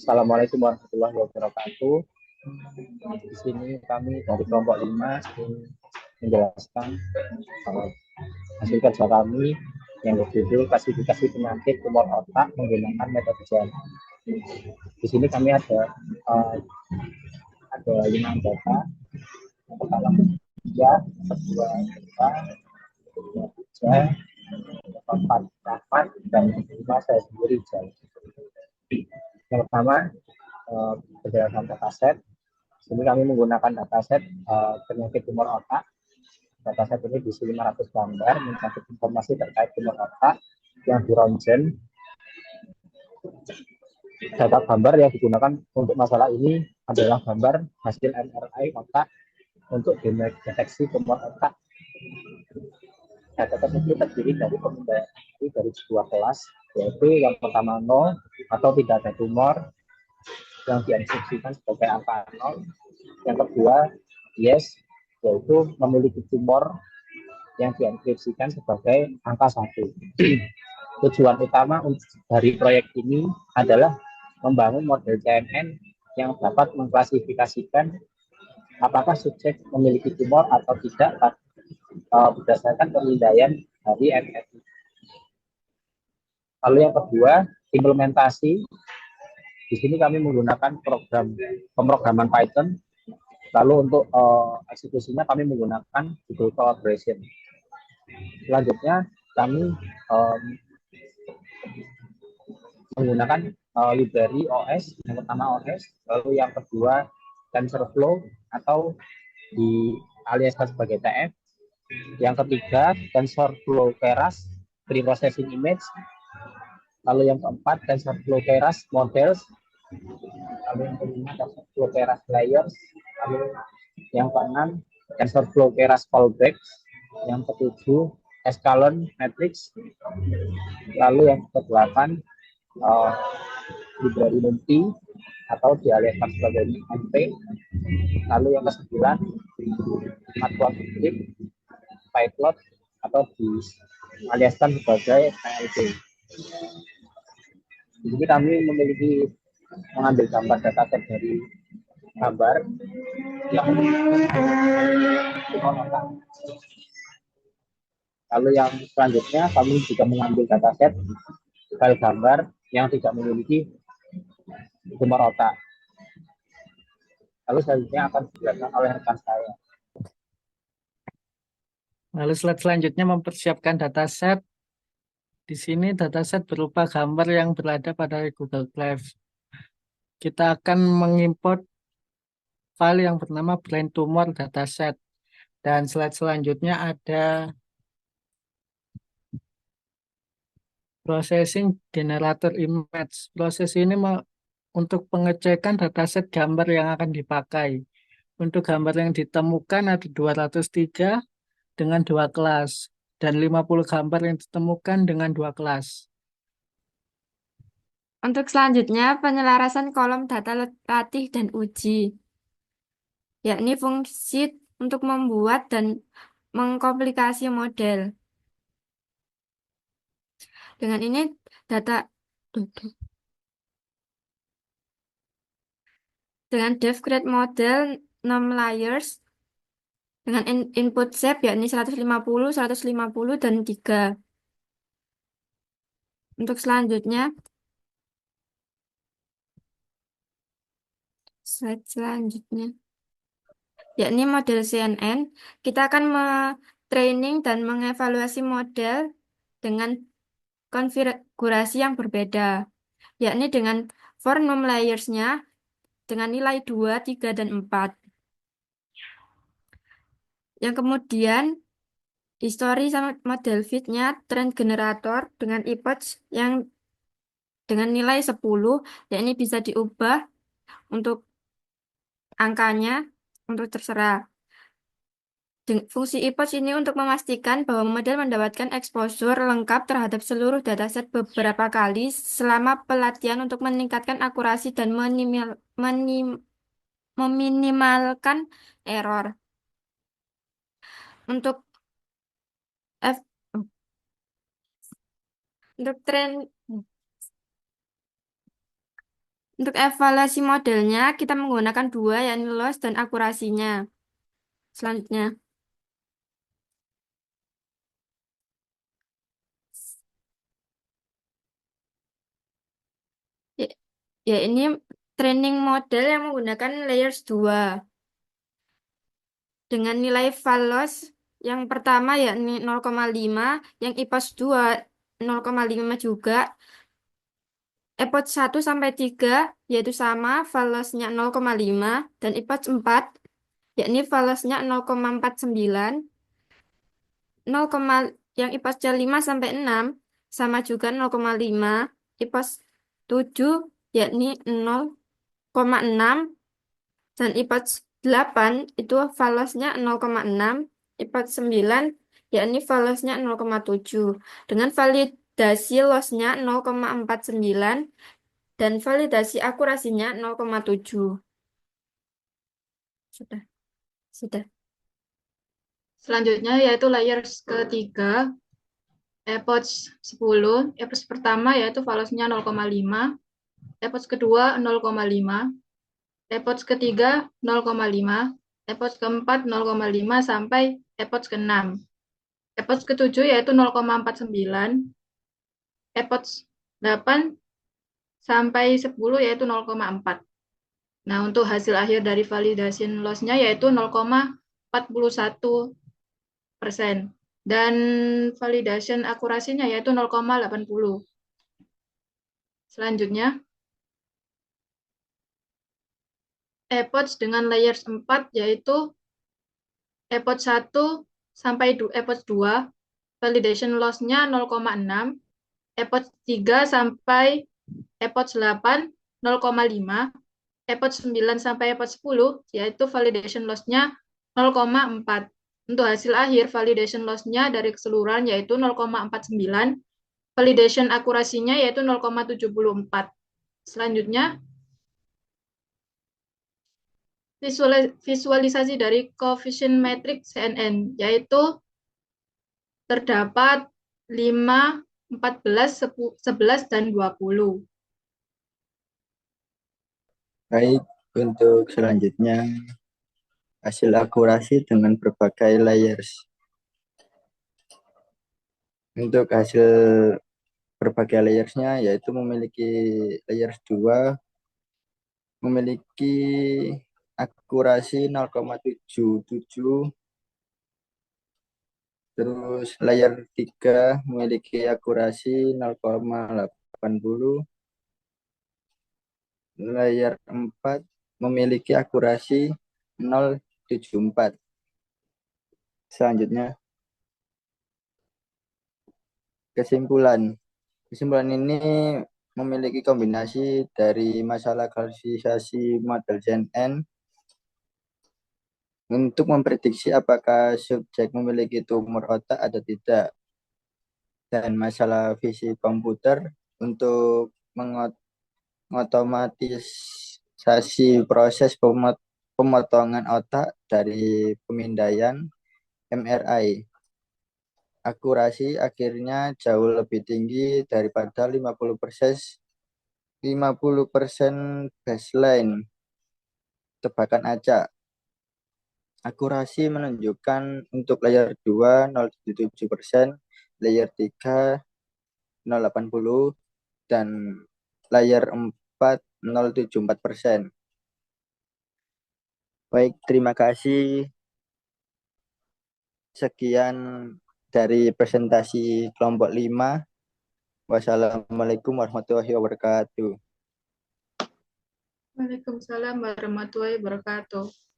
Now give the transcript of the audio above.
Assalamualaikum warahmatullahi wabarakatuh. Di sini kami dari kelompok 5 ingin menjelaskan hasil kerja kami yang berjudul klasifikasi penyakit tumor otak menggunakan metode JAM. Di sini kami ada 5 data. Yang pertama tiga, kedua dua, ketiga tiga, keempat dapat, dan kelima saya sendiri JAM. Yang pertama berdasarkan dataset. Sini kami menggunakan dataset penyakit tumor otak. Dataset ini diisi 500 gambar mencakup informasi terkait tumor otak yang dironsen. Data gambar yang digunakan untuk masalah ini adalah gambar hasil MRI otak untuk deteksi tumor otak. Data tersebut terdiri dari pemindaian dari sebuah kelas, yaitu yang pertama 0 atau tidak ada tumor yang diinstruksikan sebagai angka 0. Yang kedua, yes, yaitu memiliki tumor yang dienkripsikan sebagai angka 1. Tujuan utama dari proyek ini adalah membangun model CNN yang dapat mengklasifikasikan apakah subjek memiliki tumor atau tidak berdasarkan pemindaian dari MRI. Lalu yang kedua, implementasi. Di sini kami menggunakan pemrograman Python. Lalu untuk eksekusinya kami menggunakan Google Collaboration. Selanjutnya kami menggunakan library OS. Yang pertama OS, lalu yang kedua TensorFlow atau dialiaskan sebagai TF. Yang ketiga TensorFlow Keras Pre-Processing Image. Lalu yang keempat TensorFlow Keras Models. Lalu yang kelima TensorFlow Keras Layers. Lalu yang keenam TensorFlow Keras Fallbacks. Yang ketujuh Escalon Matrix. Lalu yang kedelapan library NumPy atau dialihkan sebagai NumPy. Lalu yang kesembilan Matplotlib, Pyplot atau dialiaskan sebagai PLB. Jadi kami memiliki mengambil gambar dataset dari gambar yang lalu yang selanjutnya kami juga mengambil dataset file gambar yang tidak memiliki tumor otak. Lalu selanjutnya akan dijelaskan oleh rekan saya. Lalu slide selanjutnya mempersiapkan dataset. Di sini dataset berupa gambar yang berada pada Google Drive. Kita akan mengimport file yang bernama brain tumor dataset. Dan slide selanjutnya ada processing generator image. Proses ini untuk pengecekan dataset gambar yang akan dipakai. Untuk gambar yang ditemukan ada 203 dengan 2 kelas dan 50 gambar yang ditemukan dengan 2 kelas. Untuk selanjutnya, penyelarasan kolom data latih dan uji, yakni fungsi untuk membuat dan mengkomplikasi model. Dengan ini, dengan dev create model 6 layers, dengan input shape yakni 150, 150, dan 3. Untuk selanjutnya, slide selanjutnya, yakni model CNN, kita akan training dan mengevaluasi model dengan konfigurasi yang berbeda, yakni dengan for num layers-nya dengan nilai 2, 3, dan 4. Yang kemudian, history sama model fit-nya trend generator dengan epoch yang dengan nilai 10, yakni bisa diubah untuk angkanya untuk terserah. Fungsi epoch ini untuk memastikan bahwa model mendapatkan exposure lengkap terhadap seluruh dataset beberapa kali selama pelatihan untuk meningkatkan akurasi dan meminimalkan error. Untuk F, untuk trend Untuk evaluasi modelnya, kita menggunakan dua, yakni loss dan akurasinya. Selanjutnya, ya, ya ini training model yang menggunakan layers 2. Dengan nilai val loss yang pertama yakni 0,5, yang IPOS 2 0,5 juga. EPOS 1 sampai 3 yaitu sama, val loss-nya 0,5, dan IPOS 4 yakni val loss-nya 0,49. 0, yang IPOS 5 sampai 6 sama juga 0,5. IPOS 7 yakni 0,6, dan IPOS 8 itu val loss-nya 0,6. IPOS 9 yakni val loss-nya 0,7 dengan validasi loss-nya 0,49 dan validasi akurasinya 0,7. Sudah, sudah. Selanjutnya yaitu layers ketiga, EPOS 10. EPOS pertama yaitu val loss-nya 0,5, EPOS kedua 0,5, EPOS ketiga 0,5, EPOS keempat 0,5 sampai EPOS ke-6. EPOS ke-7 yaitu 0,49, EPOS 8 sampai 10 yaitu 0,4. Nah, untuk hasil akhir dari validation loss-nya yaitu 0,41%. Dan validation akurasinya yaitu 0,80. Selanjutnya, EPOS dengan layers 4 yaitu EPOS 1 sampai EPOS 2, validation loss-nya 0,6, EPOS 3 sampai EPOS 8 0,5, EPOS 9 sampai EPOS 10 yaitu validation loss-nya 0,4. Untuk hasil akhir validation loss-nya dari keseluruhan yaitu 0,49, validation akurasinya yaitu 0,74. Selanjutnya, visualisasi dari coefficient matrix CNN, yaitu terdapat 5, 14, 11, dan 20. Baik, untuk selanjutnya hasil akurasi dengan berbagai layers. Untuk hasil berbagai layersnya yaitu memiliki layers 2 memiliki akurasi 0,77, terus layer 3 memiliki akurasi 0,80, layer 4 memiliki akurasi 0,74. Selanjutnya kesimpulan ini memiliki kombinasi dari masalah klasifikasi model CNN untuk memprediksi apakah subjek memiliki tumor otak atau tidak, dan masalah visi komputer untuk mengotomatisasi proses pemotongan otak dari pemindaian MRI. Akurasi akhirnya jauh lebih tinggi daripada 50% baseline tebakan acak. Akurasi menunjukkan untuk layer 2 0,77%, layer 3 0,80, dan layer 4 0,74%. Baik, terima kasih. Sekian dari presentasi kelompok 5. Wassalamualaikum warahmatullahi wabarakatuh. Waalaikumsalam warahmatullahi wabarakatuh.